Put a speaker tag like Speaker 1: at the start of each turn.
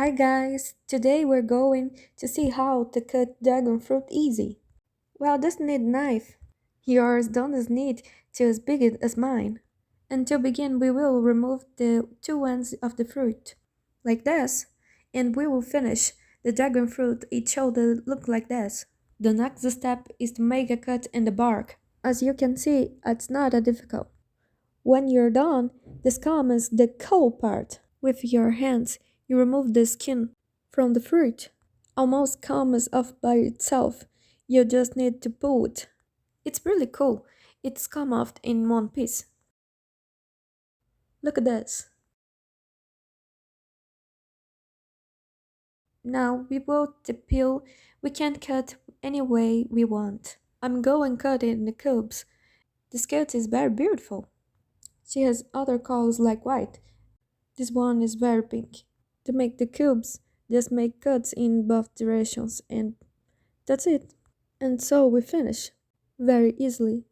Speaker 1: Hi guys, today we're going to see how to cut dragon fruit easy. Well, doesn't need knife. Yours don't need to as big as mine. And to begin, we will remove the two ends of the fruit, like this, and we will finish the dragon fruit. It should look like this. The next step is to make a cut in the bark. As you can see, it's not that difficult. When you're done, the scum is the cool part. With your hands, you remove the skin from the fruit. Almost comes off by itself. You just need to pull it. It's really cool. It's come off in one piece. Look at this. Now we put the peel. We can cut any way we want. I'm going cut it in the cubes. This cat is very beautiful. She has other colors like white. This one is very pink. To make the cubes, just make cuts in both directions and that's it. And so we finish very easily.